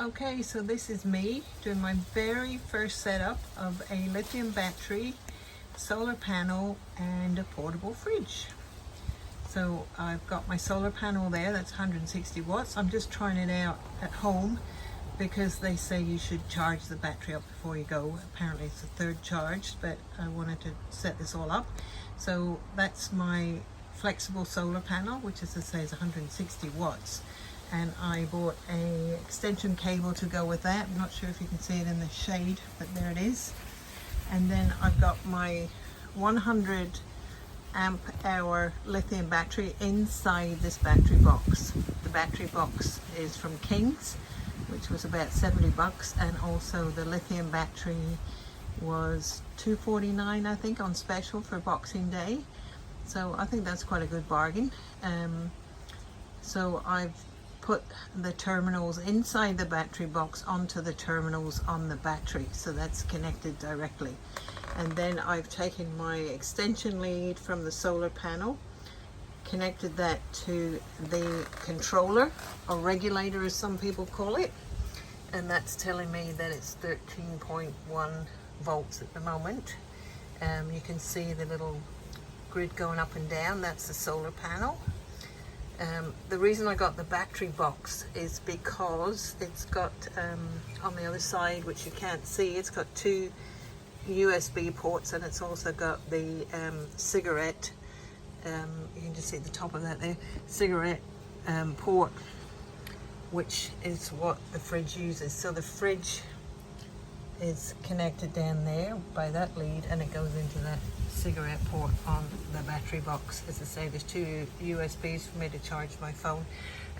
Okay, so this is me doing my very first setup of a lithium battery, solar panel and a portable fridge. So I've got my solar panel there, that's 160 watts. I'm just trying it out at home because they say you should charge the battery up before you go. Apparently it's a third charge, but I wanted to set this all up. So that's my flexible solar panel, which as I say is 160 watts. And I bought a extension cable to go with that. I'm not sure if you can see it in the shade, but there it is. And then I've got my 100 amp hour lithium battery inside this battery box. The battery box is from King's, which was about 70 bucks, and also the lithium battery was $2.49 I think on special for Boxing Day. So I think that's quite a good bargain. So I've put the terminals inside the battery box onto the terminals on the battery, so that's connected directly. And then I've taken my extension lead from the solar panel, connected that to the controller, or regulator as some people call it, and that's telling me that it's 13.1 volts at the moment. You can see the little grid going up and down, that's the solar panel. The reason I got the battery box is because it's got on the other side, which you can't see, it's got two USB ports, and it's also got the cigarette, you can just see the top of that there, cigarette port, which is what the fridge uses. So the fridge is connected down there by that lead, and it goes into that cigarette port on the battery box. As I say, there's two USBs for me to charge my phone,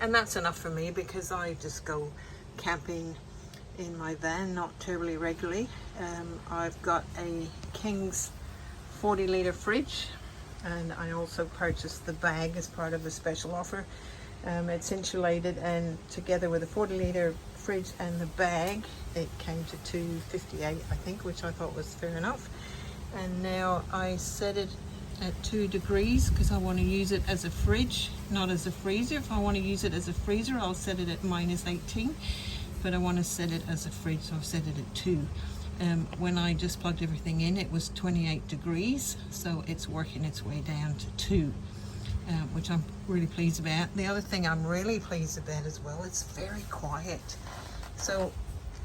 and that's enough for me because I just go camping in my van not terribly regularly. I've got a King's 40-litre fridge, and I also purchased the bag as part of a special offer. It's insulated, and together with a 40-litre fridge and the bag it came to $2.58 I think, which I thought was fair enough. And now I set it at 2 degrees because I want to use it as a fridge, not as a freezer. If I want to use it as a freezer, I'll set it at -18, but I want to set it as a fridge, so I've set it at 2. When I just plugged everything in, it was 28 degrees, so it's working its way down to 2, which I'm really pleased about. The other thing I'm really pleased about as well, it's very quiet. So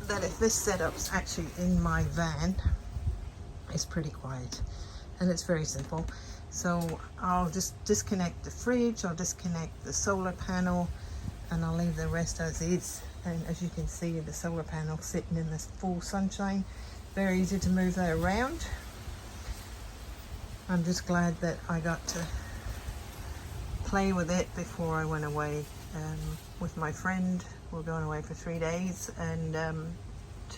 that if this setup's actually in my van, it's pretty quiet, and it's very simple. So I'll just disconnect the fridge, I'll disconnect the solar panel, and I'll leave the rest as is. And as you can see, the solar panel sitting in this full sunshine, very easy to move that around. I'm just glad that I got to play with it before I went away with my friend. We're going away for 3 days, and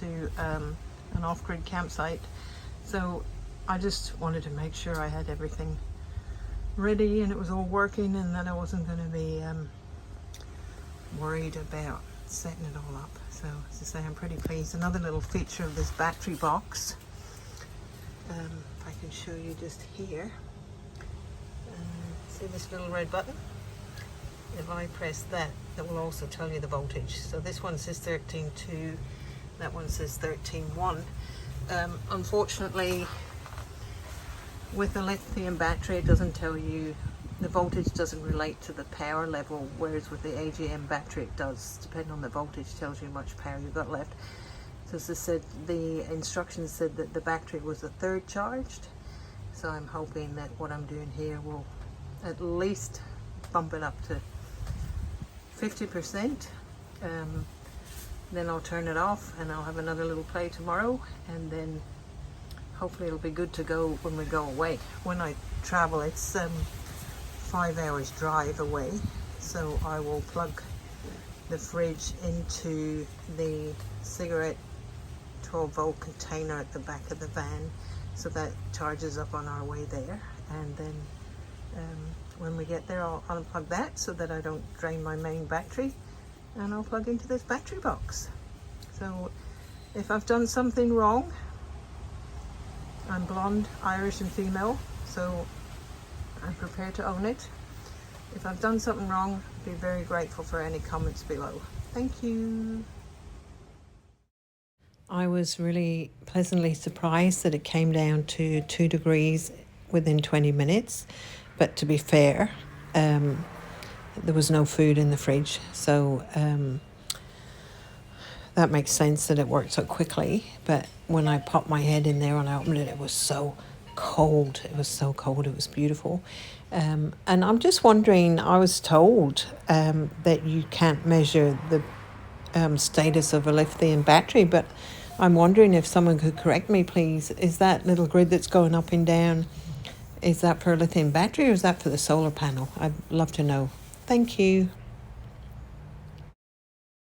to an off-grid campsite. So I just wanted to make sure I had everything ready and it was all working, and that I wasn't going to be worried about setting it all up. So as I say, I'm pretty pleased. Another little feature of this battery box, if I can show you just here, see this little red button? If I press that, that will also tell you the voltage. So this one says 13.2, that one says 13.1. Unfortunately, with the lithium battery, it doesn't tell you, the voltage doesn't relate to the power level, whereas with the AGM battery it does. Depending on the voltage, tells you how much power you've got left. So as I said, the instructions said that the battery was a third charged, so I'm hoping that what I'm doing here will at least bump it up to 50%. Then I'll turn it off and I'll have another little play tomorrow, and then hopefully it'll be good to go when we go away. When I travel, it's 5 hours drive away, so I will plug the fridge into the cigarette 12-volt container at the back of the van, so that charges up on our way there. And then when we get there, I'll unplug that so that I don't drain my main battery, and I'll plug into this battery box. So if I've done something wrong, I'm blonde, Irish and female, so I'm prepared to own it. If I've done something wrong, be very grateful for any comments below. Thank you. I was really pleasantly surprised that it came down to 2 degrees within 20 minutes. But to be fair, there was no food in the fridge, so that makes sense that it worked so quickly. But when I popped my head in there and I opened it, it was so cold. It was so cold. It was beautiful. And I'm just wondering, I was told that you can't measure the status of a lithium battery, but I'm wondering if someone could correct me, please. Is that little grid that's going up and down, is that for a lithium battery or is that for the solar panel? I'd love to know. Thank you.